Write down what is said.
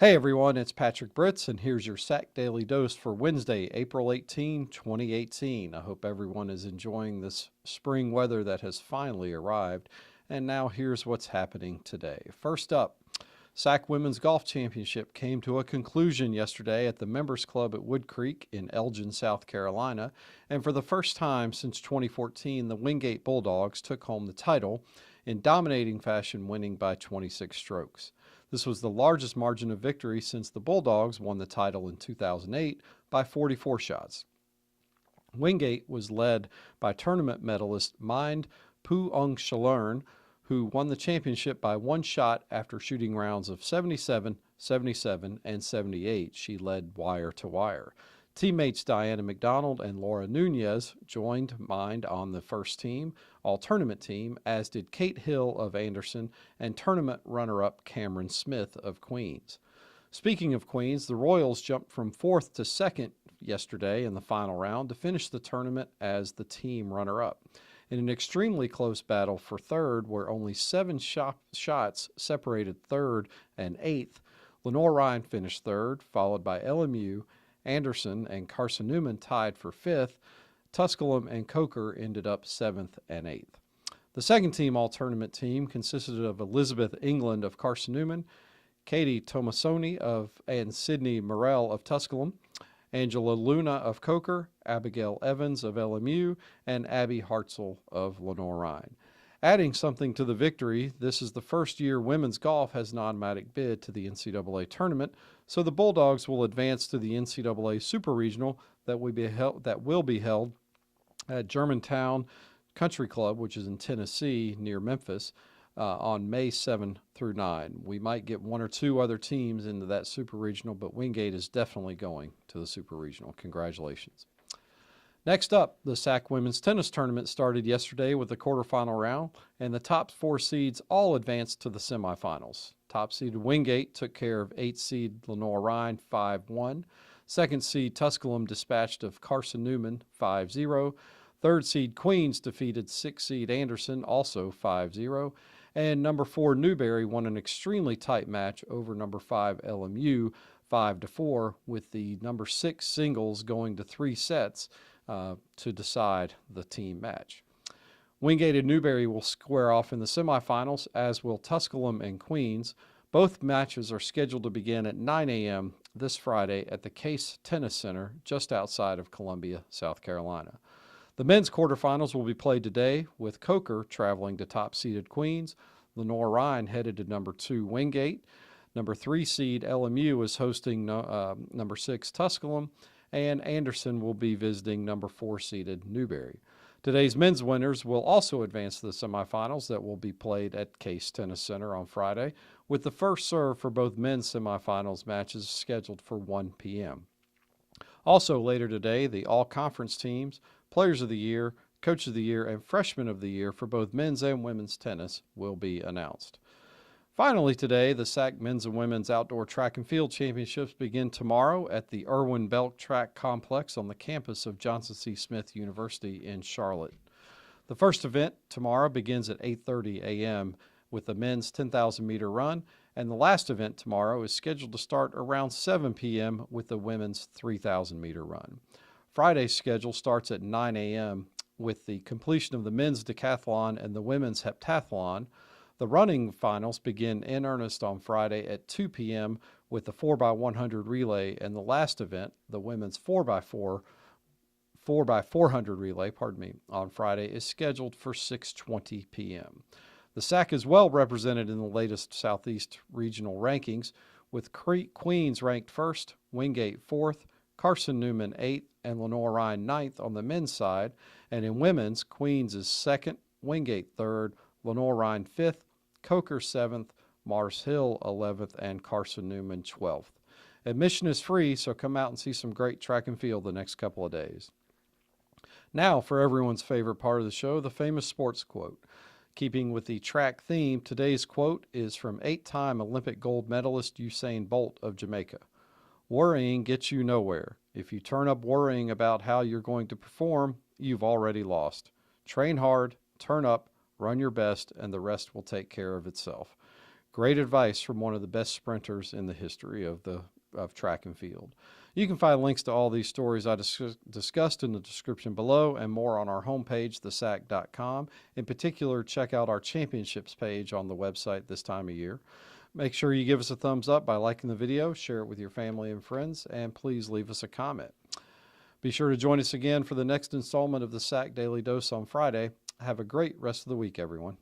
Hey everyone, it's Patrick Britz, and here's your SAC Daily Dose for Wednesday, April 18, 2018. I hope everyone is enjoying this spring weather that has finally arrived. And now here's what's happening today. First up, SAC Women's Golf Championship came to a conclusion yesterday at the Members Club at Wood Creek in Elgin, South Carolina. And for the first time since 2014, the Wingate Bulldogs took home the title in dominating fashion, winning by 26 strokes. This was the largest margin of victory since the Bulldogs won the title in 2008 by 44 shots. Wingate was led by tournament medalist Mind Poo-Ung-Shalern, who won the championship by one shot after shooting rounds of 77, 77, and 78. She led wire to wire. Teammates Diana McDonald and Laura Nunez joined Mind on the first team, all-tournament team, as did Kate Hill of Anderson and tournament runner-up Cameron Smith of Queens. Speaking of Queens, the Royals jumped from 4th to 2nd yesterday in the final round to finish the tournament as the team runner-up. In an extremely close battle for 3rd, where only 7 shots separated 3rd and 8th, Lenore Ryan finished 3rd, followed by LMU. Anderson and Carson Newman tied for 5th. Tusculum and Coker ended up 7th and 8th. The second team all-tournament team consisted of Elizabeth England of Carson Newman, Katie Tomasoni and Sydney Morrell of Tusculum, Angela Luna of Coker, Abigail Evans of LMU, and Abby Hartzell of Lenore Ryan. Adding something to the victory, this is the first year women's golf has an automatic bid to the NCAA tournament, so the Bulldogs will advance to the NCAA Super Regional that will be held at Germantown Country Club, which is in Tennessee near Memphis, on May 7 through 9. We might get one or two other teams into that Super Regional, but Wingate is definitely going to the Super Regional. Congratulations. Next up, the SAC Women's Tennis Tournament started yesterday with the quarterfinal round, and the top 4 seeds all advanced to the semifinals. Top-seeded Wingate took care of 8-seed Lenore Ryan 5-1. Second seed Tusculum dispatched of Carson Newman 5-0. Third seed Queens defeated 6-seed Anderson also 5-0. And number 4 Newberry won an extremely tight match over number 5 LMU 5-4, with the number 6 singles going to 3 sets to decide the team match. Wingate and Newberry will square off in the semifinals, as will Tusculum and Queens. Both matches are scheduled to begin at 9 a.m. this Friday at the Case Tennis Center just outside of Columbia, South Carolina. The men's quarterfinals will be played today, with Coker traveling to top-seeded Queens. Lenore Ryan headed to number 2 Wingate. Number 3 seed LMU is hosting number 6 Tusculum, and Anderson will be visiting number 4-seeded Newberry. Today's men's winners will also advance to the semifinals that will be played at Case Tennis Center on Friday, with the first serve for both men's semifinals matches scheduled for 1 p.m. Also later today, the all-conference teams, Players of the Year, Coach of the Year, and Freshman of the Year for both men's and women's tennis will be announced. Finally today, the SAC Men's and Women's Outdoor Track and Field Championships begin tomorrow at the Irwin Belk Track Complex on the campus of Johnson C. Smith University in Charlotte. The first event tomorrow begins at 8:30 a.m. with the men's 10,000-meter run, and the last event tomorrow is scheduled to start around 7 p.m. with the women's 3,000-meter run. Friday's schedule starts at 9 a.m. with the completion of the men's decathlon and the women's heptathlon. The running finals begin in earnest on Friday at 2 p.m. with the 4x100 relay, and the last event, the women's 4x4 4x400 relay, on Friday is scheduled for 6:20 p.m. The SAC is well represented in the latest Southeast regional rankings, with Queens ranked 1st, Wingate 4th, Carson Newman 8th, and Lenore Ryan 9th on the men's side, and in women's, Queens is 2nd, Wingate 3rd, Lenore Ryan 5th, Coker 7th, Mars Hill 11th, and Carson Newman 12th. Admission is free, so come out and see some great track and field the next couple of days. Now, for everyone's favorite part of the show, the famous sports quote. Keeping with the track theme, today's quote is from 8-time Olympic gold medalist Usain Bolt of Jamaica. Worrying gets you nowhere. If you turn up worrying about how you're going to perform, you've already lost. Train hard, turn up, run your best, and the rest will take care of itself. Great advice from one of the best sprinters in the history of track and field. You can find links to all these stories I discussed in the description below and more on our homepage, thesac.com. In particular, check out our championships page on the website this time of year. Make sure you give us a thumbs up by liking the video, share it with your family and friends, and please leave us a comment. Be sure to join us again for the next installment of the SAC Daily Dose on Friday. Have a great rest of the week, everyone.